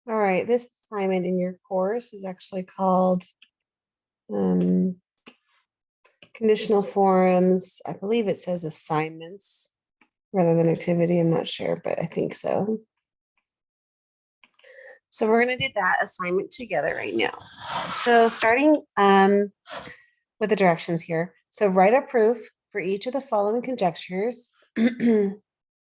All right, this assignment in your course is actually called um, conditional forms. I believe it says assignments rather than activity. I'm not sure, but I think so. So we're going to do that assignment together right now. So starting with the directions here. So write a proof for each of the following conjectures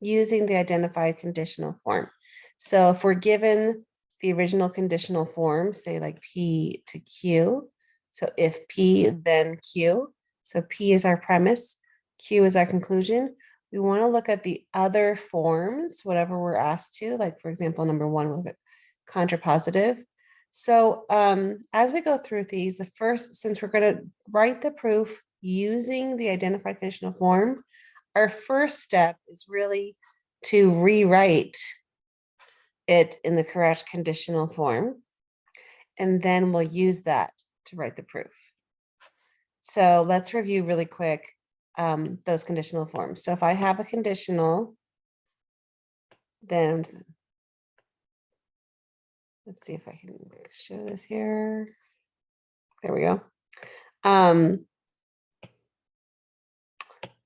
using the identified conditional form. So if we're given the original conditional form, say like P to Q, so if P, then Q. So P is our premise, Q is our conclusion. We want to look at the other forms, whatever we're asked to, like for example, number one, we'll look at contrapositive. So as we go through these, the first, since we're going to write the proof using the identified conditional form, our first step is really to rewrite it in the correct conditional form. And then we'll use that to write the proof. So let's review really quick those conditional forms. So if I have a conditional, then let's see if I can show this here. There we go.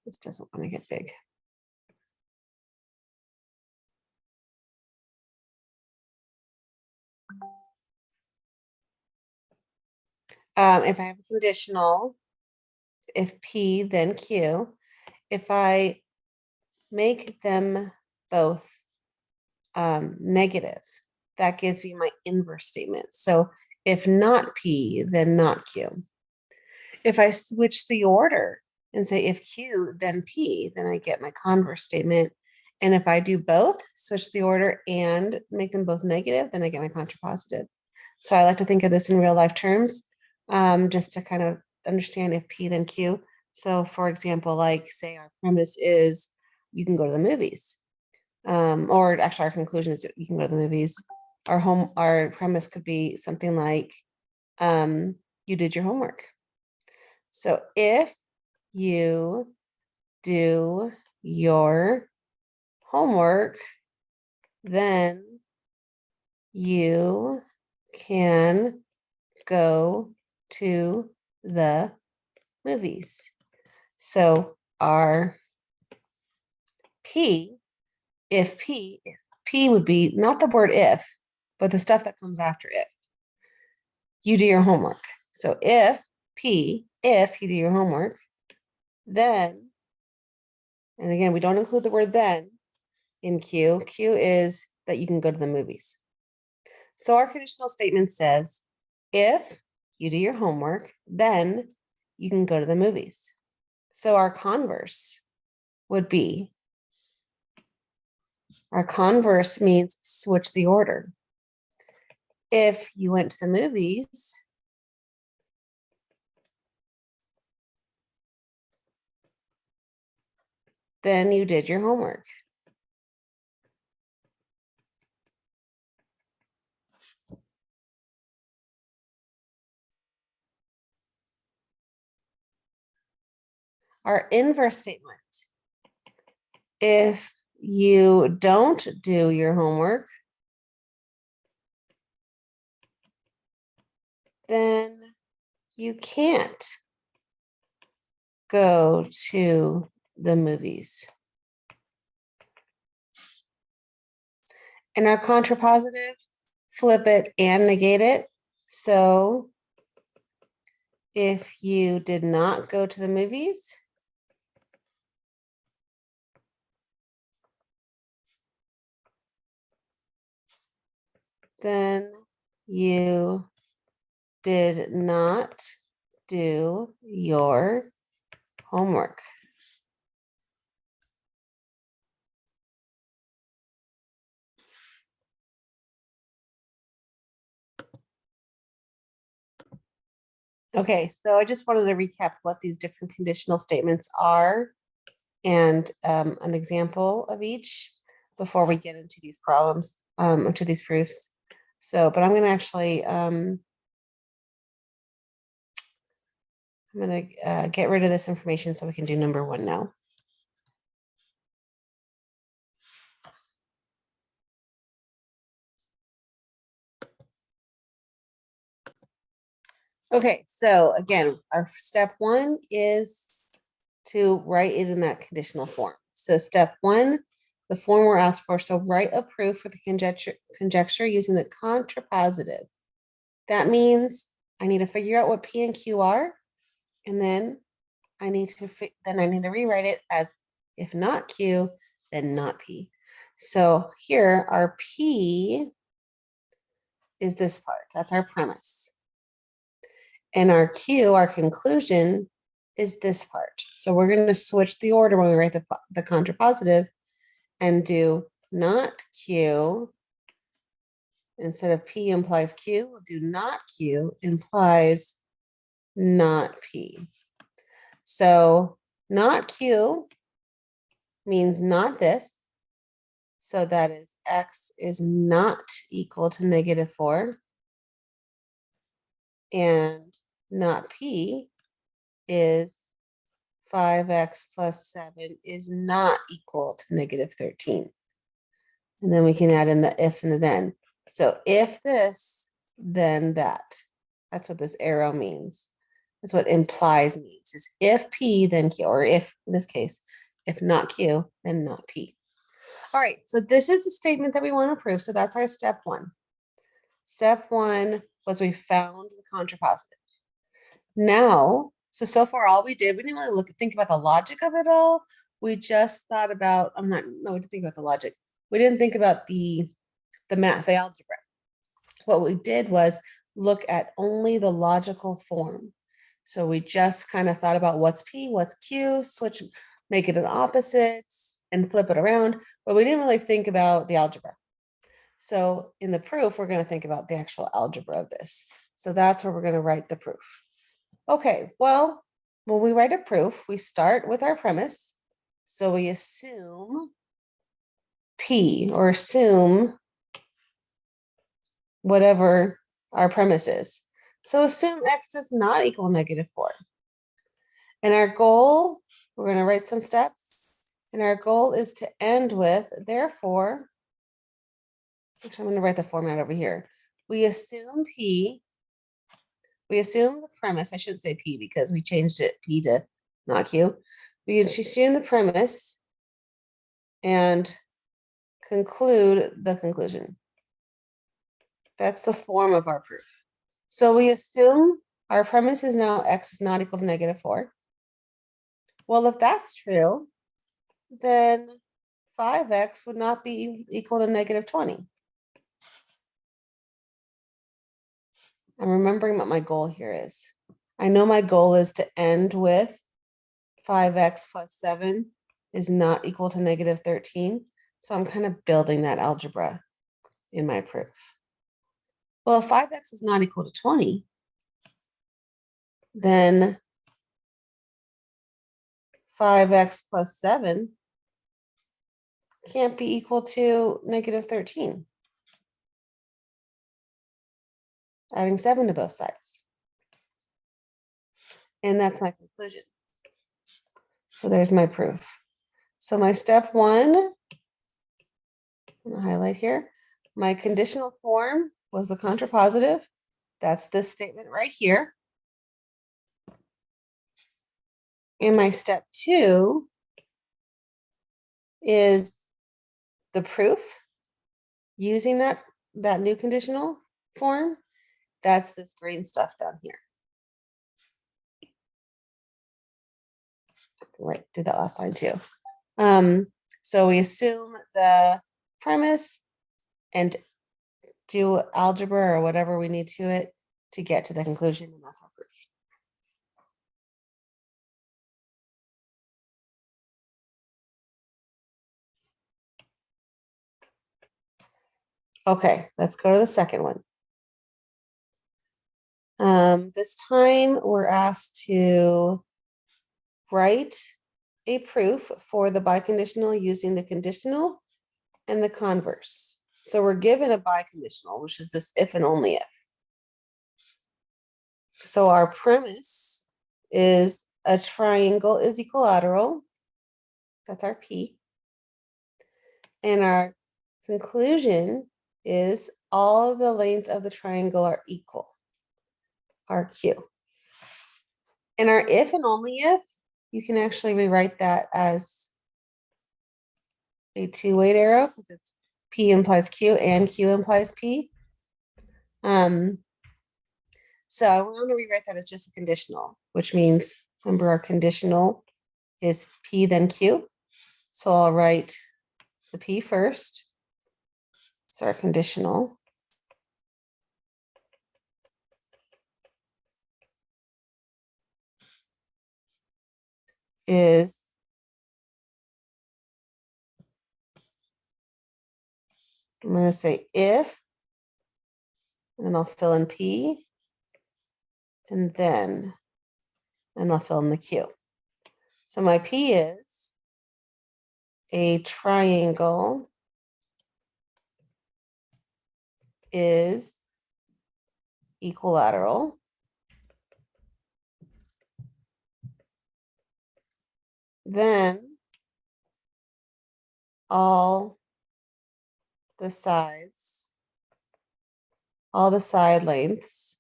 This doesn't want to get big. If I have a conditional, if P, then Q, if I make them both negative, that gives me my inverse statement. So if not P, then not Q. If I switch the order and say if Q, then P, then I get my converse statement. And if I do both, switch the order and make them both negative, then I get my contrapositive. So I like to think of this in real life terms, just to kind of understand if P, then Q. So for example, like say our premise is you can go to the movies. Or actually our conclusion is you can go to the movies. Our premise could be something like you did your homework. So if you do your homework, then you can go to the movies. So our P, if P would be not the word if, but the stuff that comes after if. You do your homework. So if you do your homework, then, and again, we don't include the word then in Q. Q is that you can go to the movies. So our conditional statement says, if you do your homework, then you can go to the movies. So our converse means switch the order. If you went to the movies, then you did your homework. Our inverse statement, if you don't do your homework, then you can't go to the movies. And our contrapositive, flip it and negate it. So if you did not go to the movies, then you did not do your homework. Okay, so I just wanted to recap what these different conditional statements are and an example of each before we get into these problems, into these proofs. So, but I'm going to actually, I'm going to get rid of this information so we can do number one now. Okay, so again, our step one is to write it in that conditional form. So step one, the form we're asked for. So write a proof for the conjecture using the contrapositive. That means I need to figure out what P and Q are, and then I need to rewrite it as if not Q, then not P. So here our P is this part. That's our premise. And our Q, our conclusion, is this part. So we're going to switch the order when we write the contrapositive and do not Q. Instead of P implies Q, we'll do not Q implies not P. So not Q means not this. So that is X is not equal to -4. And not P is 5x plus 7 is not equal to -13. And then we can add in the if and the then. So if this, then that. That's what this arrow means. That's what implies means, is if P, then Q, or if, in this case, if not Q, then not P. All right, so this is the statement that we want to prove. So that's our step one. Step one was we found the contrapositive. Now, so far all we did, we didn't really think about the logic of it all. We just thought about, we didn't think about the logic. We didn't think about the math, the algebra. What we did was look at only the logical form. So we just kind of thought about what's P, what's Q, switch, make it an opposites and flip it around, but we didn't really think about the algebra. So in the proof, we're going to think about the actual algebra of this. So that's where we're going to write the proof. Okay, well, when we write a proof, we start with our premise. So we assume P, or assume whatever our premise is. So assume X does not equal -4. And our goal, we're going to write some steps, and our goal is to end with, therefore, actually, I'm going to write the format over here. We assume P, we assume the premise, I shouldn't say P because we changed it P to not Q. We assume the premise and conclude the conclusion. That's the form of our proof. So we assume our premise is now X is not equal to -4. Well, if that's true, then 5x would not be equal to -20. I'm remembering what my goal here is. I know my goal is to end with 5x plus 7 is not equal to -13. So I'm kind of building that algebra in my proof. Well, if 5x is not equal to 20, then 5x plus 7 can't be equal to -13. Adding 7 to both sides. And that's my conclusion. So there's my proof. So my step one, I'm gonna highlight here, my conditional form was the contrapositive. That's this statement right here. And my step two is the proof using that new conditional form. That's this green stuff down here. Right, did that last line too. So we assume the premise and do algebra or whatever we need to it to get to the conclusion, and that's our proof. Okay, let's go to the second one. This time we're asked to write a proof for the biconditional using the conditional and the converse. So we're given a biconditional, which is this if and only if. So our premise is a triangle is equilateral. That's our P. And our conclusion is all the lanes of the triangle are equal. are Q. And our if and only if, you can actually rewrite that as a two-way arrow because it's P implies Q and Q implies P. So I want to rewrite that as just a conditional, which means remember our conditional is P then Q. So I'll write the P first. So our conditional is I'm going to say if, and then I'll fill in P, and then I'll fill in the Q. So my P is a triangle is equilateral. Then all the side lengths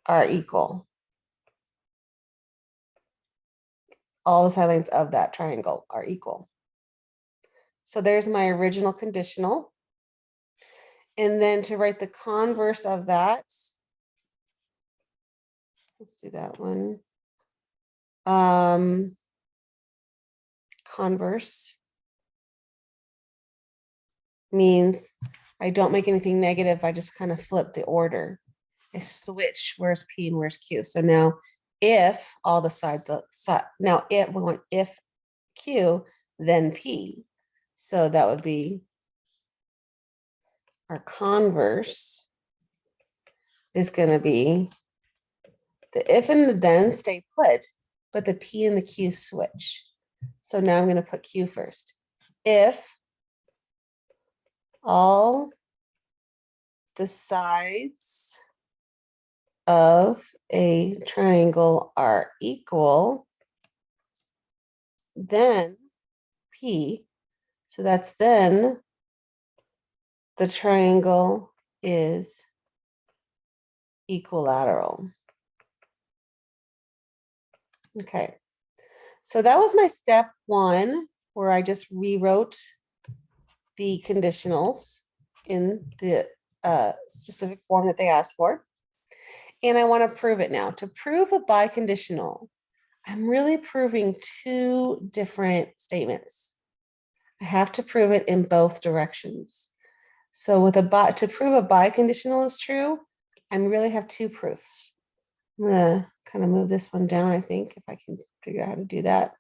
are equal. All the side lengths of that triangle are equal. So there's my original conditional. And then to write the converse of that, let's do that one. Converse means I don't make anything negative. I just kind of flip the order. I switch where's P and where's Q. So now if all the side, now if we want if Q, then P. So that would be our converse is going to be the if and the then stay put, but the P and the Q switch. So now I'm going to put Q first. If all the sides of a triangle are equal, then P, so that's then the triangle is equilateral. Okay, so that was my step one, where I just rewrote the conditionals in the specific form that they asked for. And I want to prove it now. To prove a biconditional, I'm really proving two different statements. I have to prove it in both directions. So with to prove a biconditional is true, I really have two proofs. I'm going to kind of move this one down, I think, if I can figure out how to do that.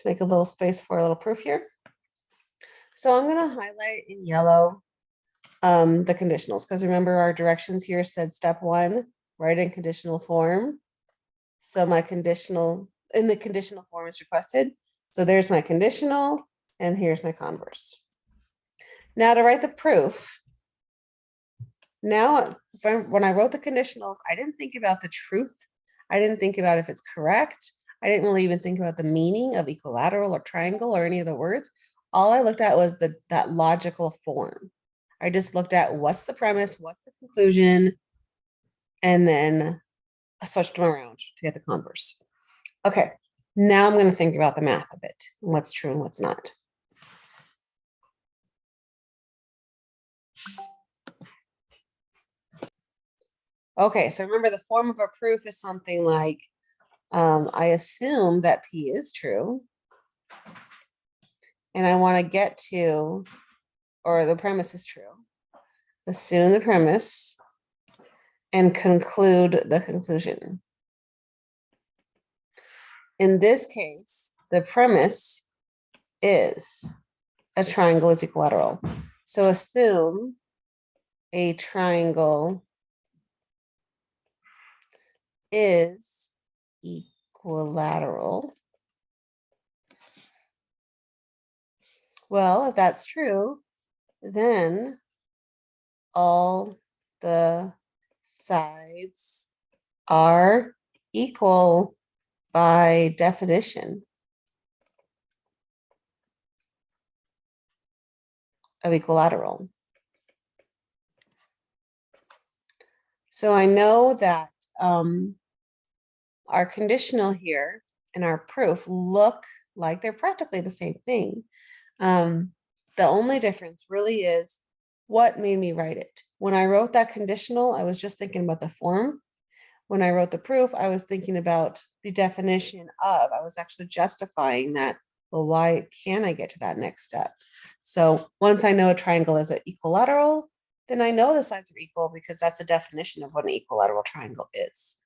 To make a little space for a little proof here. So I'm going to highlight in yellow the conditionals, because remember our directions here said step one, write in conditional form. So my conditional in the conditional form is requested. So there's my conditional, and here's my converse. Now to write the proof. Now, when I wrote the conditionals, I didn't think about the truth. I didn't think about if it's correct. I didn't really even think about the meaning of equilateral or triangle or any of the words. All I looked at was that logical form. I just looked at what's the premise, what's the conclusion, and then I switched them around to get the converse. Okay, now I'm going to think about the math of it, and what's true and what's not. Okay, so remember the form of a proof is something like, I assume that P is true, and I want to get to, or the premise is true. Assume the premise and conclude the conclusion. In this case, the premise is a triangle is equilateral. So assume a triangle is equilateral. Well, if that's true, then all the sides are equal by definition of equilateral. So I know that our conditional here and our proof look like they're practically the same thing. The only difference really is what made me write it. When I wrote that conditional, I was just thinking about the form. When I wrote the proof, I was thinking about the definition of, I was actually justifying that, well, why can't I get to that next step? So once I know a triangle is an equilateral, then I know the sides are equal because that's the definition of what an equilateral triangle is.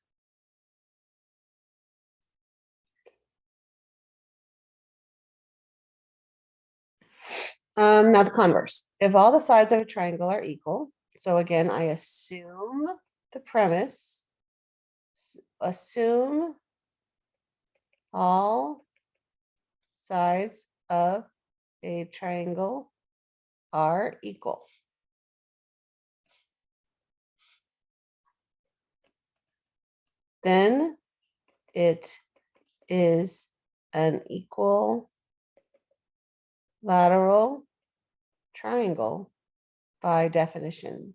Now the converse. If all the sides of a triangle are equal, so again, I assume the premise, assume all sides of a triangle are equal. Then it is an equal lateral triangle by definition.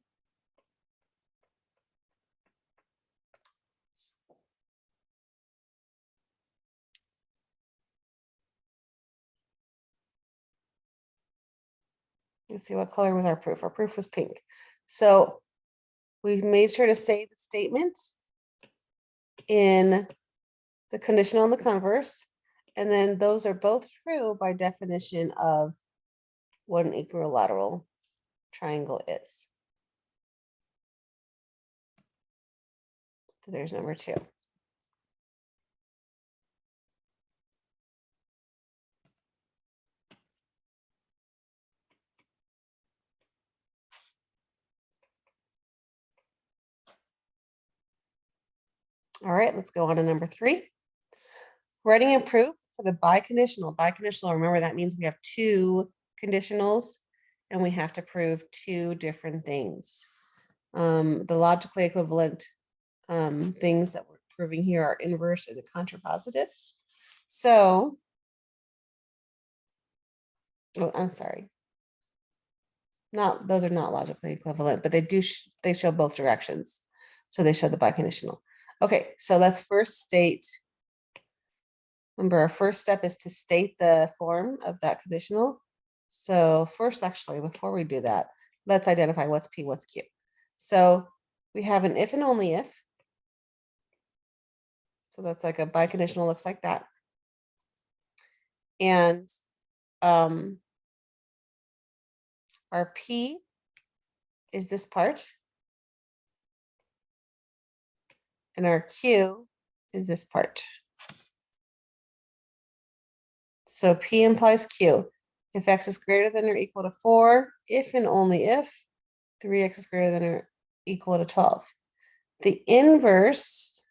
Let's see, what color was our proof? Our proof was pink. So we made sure to say the statement in the conditional and the converse, and then those are both true by definition of what an equilateral triangle is. So there's number 2. All right, let's go on to number 3. Writing a proof for the biconditional. Biconditional, remember that means we have 2 conditionals and we have to prove 2 different things. The logically equivalent things that we're proving here are inverse and the contrapositive. So, oh, I'm sorry. Those are not logically equivalent, but they show both directions. So they show the biconditional. Okay, so let's first state, remember our first step is to state the form of that conditional. So first, actually, before we do that, let's identify what's P, what's Q. So we have an if and only if. So that's like a biconditional, looks like that. And our P is this part. And our Q is this part. So P implies Q. If X is greater than or equal to 4, if and only if 3X is greater than or equal to 12. The inverse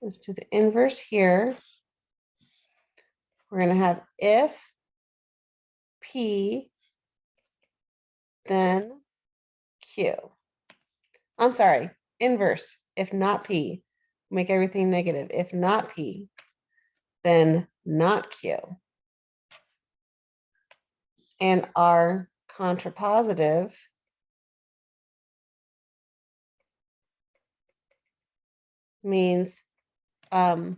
is to the inverse here. We're going to have if P, then Q. I'm sorry, inverse. If not P, make everything negative. If not P, then not Q. And our contrapositive means the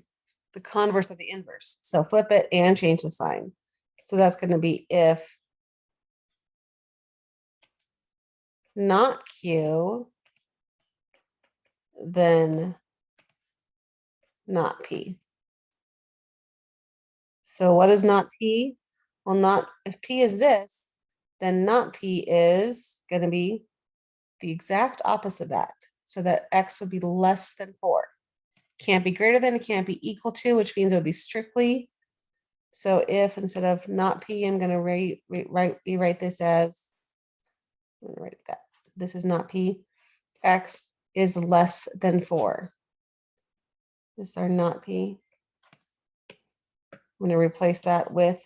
converse of the inverse. So flip it and change the sign. So that's going to be if not Q, then not P. So what is not P? Well, not if P is this, then not P is going to be the exact opposite of that. So that X would be less than 4. Can't be greater than, it can't be equal to, which means it would be strictly. So if instead of not P, I'm going to rewrite this as, I'm going to write that. This is not P. X is less than 4. This are not P. I'm going to replace that with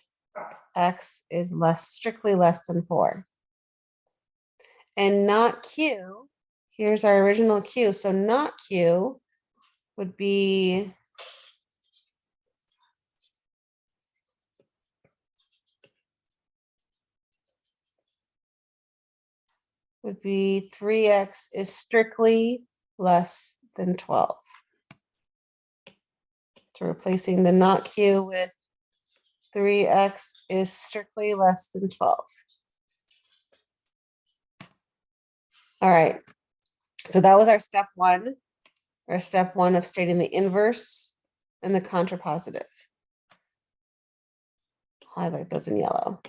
X is strictly less than 4. And not Q, here's our original Q. So not Q would be would be 3x is strictly less than 12. So replacing the not q with 3x is strictly less than 12. All right, so that was our step one of stating the inverse and the contrapositive. Highlight those in yellow.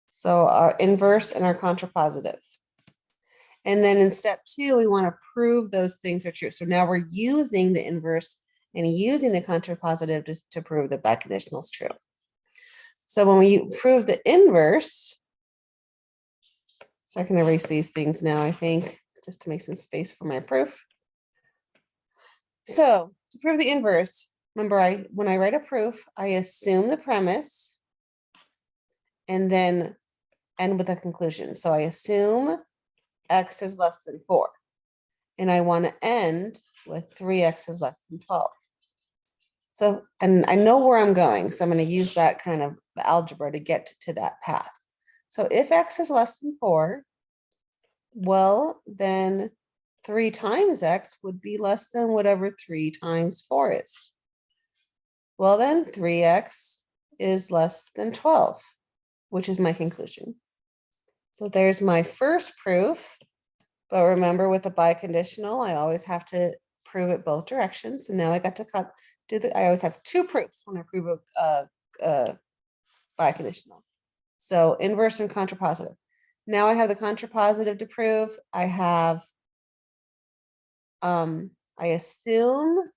So our inverse and our contrapositive. And then in step two, we want to prove those things are true. So now we're using the inverse and using the contrapositive to prove that biconditional is true. So when we prove the inverse, so I can erase these things now, I think, just to make some space for my proof. So to prove the inverse, remember, when I write a proof, I assume the premise and then end with a conclusion. So I assume x is less than 4. And I want to end with 3x is less than 12. So, and I know where I'm going, so I'm going to use that kind of the algebra to get to that path. So if x is less than 4, well, then 3 times x would be less than whatever 3 times 4 is. Well, then 3x is less than 12, which is my conclusion. So there's my first proof. But remember, with the biconditional, I always have to prove it both directions. So now I got to I always have 2 proofs when I prove a biconditional. So inverse and contrapositive. Now I have the contrapositive to prove. I have, I assume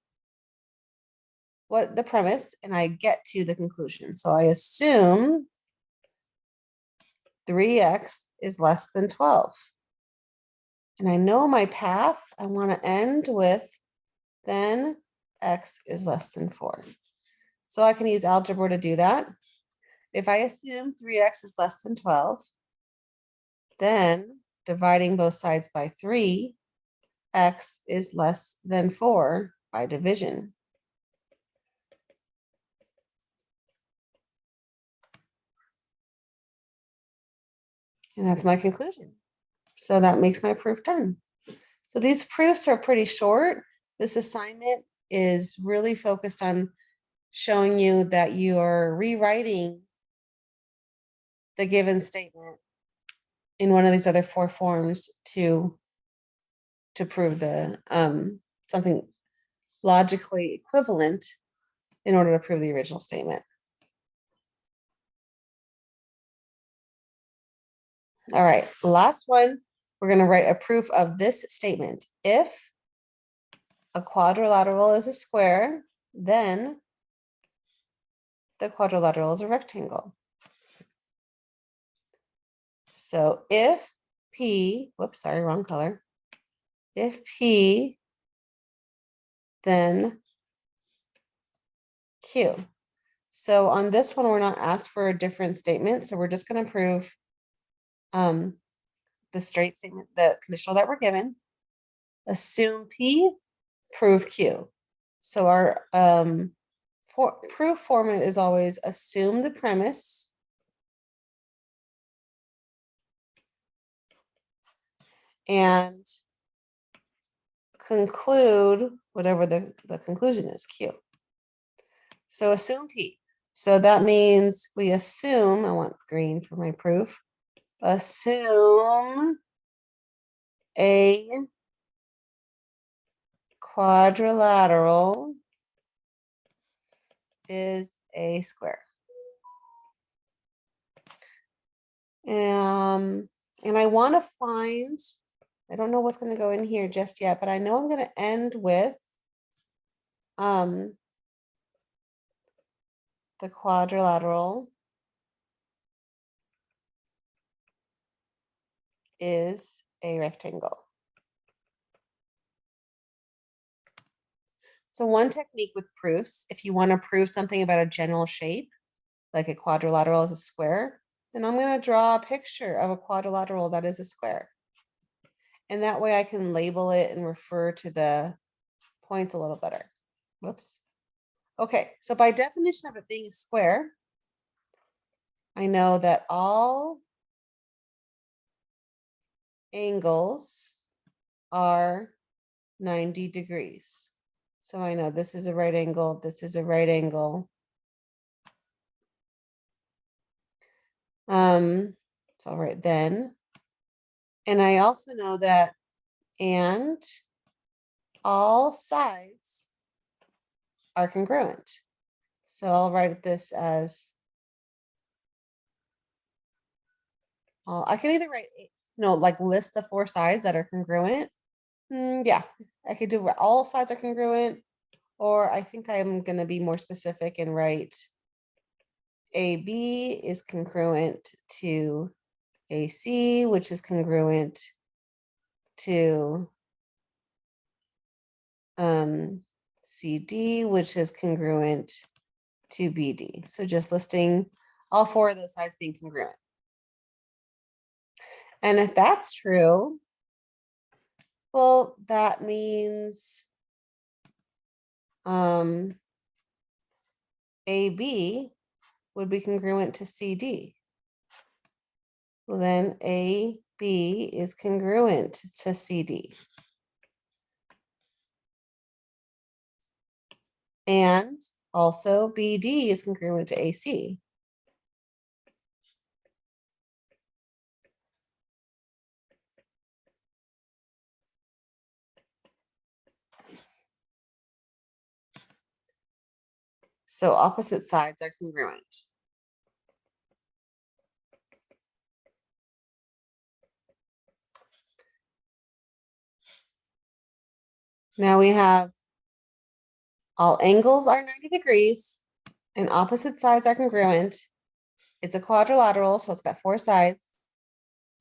what the premise and I get to the conclusion. So I assume 3x is less than 12. And I know my path, I want to end with then x is less than 4. So I can use algebra to do that. If I assume 3x is less than 12, then dividing both sides by 3, x is less than 4 by division. And that's my conclusion. So that makes my proof done. So these proofs are pretty short. This assignment is really focused on showing you that you are rewriting the given statement in one of these other 4 forms to prove the something logically equivalent in order to prove the original statement. All right, last one, we're going to write a proof of this statement. If a quadrilateral is a square, then the quadrilateral is a rectangle. So if P, whoops, sorry, wrong color. If P, then Q. So on this one, we're not asked for a different statement. So we're just going to prove the straight statement, the conditional that we're given. Assume P, prove Q. So our proof format is always assume the premise and conclude whatever the conclusion is, Q. So assume P. So that means we assume, I want green for my proof, assume a quadrilateral is a square. And I want to find, I don't know what's going to go in here just yet, but I know I'm going to end with the quadrilateral is a rectangle. So one technique with proofs, if you want to prove something about a general shape, like a quadrilateral is a square, then I'm going to draw a picture of a quadrilateral that is a square. And that way I can label it and refer to the points a little better. Whoops. Okay, so by definition of it being a square, I know that all angles are 90 degrees. So I know this is a right angle, this is a right angle. It's all right then. And I also know that and all sides are congruent. So I'll write this as, I can either write, like list the 4 sides that are congruent. Yeah, I could do all sides are congruent, or I think I'm going to be more specific and write AB is congruent to AC, which is congruent to CD, which is congruent to BD. So just listing all 4 of those sides being congruent. And if that's true, well, that means AB would be congruent to CD. Well, then AB is congruent to CD. And also BD is congruent to AC. So opposite sides are congruent. Now we have all angles are 90 degrees and opposite sides are congruent. It's a quadrilateral, so it's got 4 sides.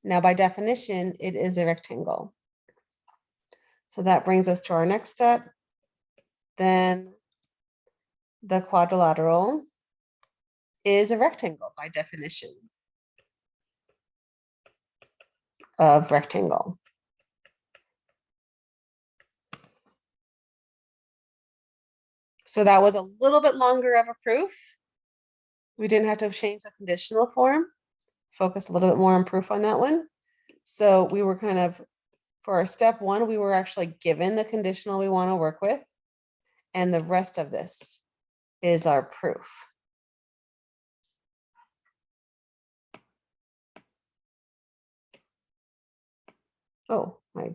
Now, by definition, it is a rectangle. So that brings us to our next step. Then the quadrilateral is a rectangle by definition of rectangle. So that was a little bit longer of a proof. We didn't have to change the conditional form, focused a little bit more on proof on that one. So we were kind of, for our step 1, we were actually given the conditional we want to work with. And the rest of this is our proof. Oh, my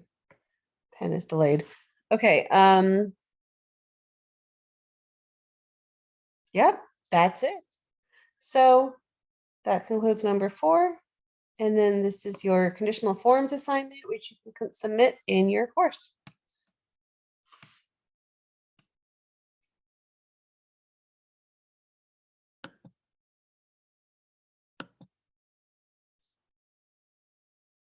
pen is delayed. Okay. Yep, that's it. So that concludes number 4. And then this is your conditional forms assignment, which you can submit in your course.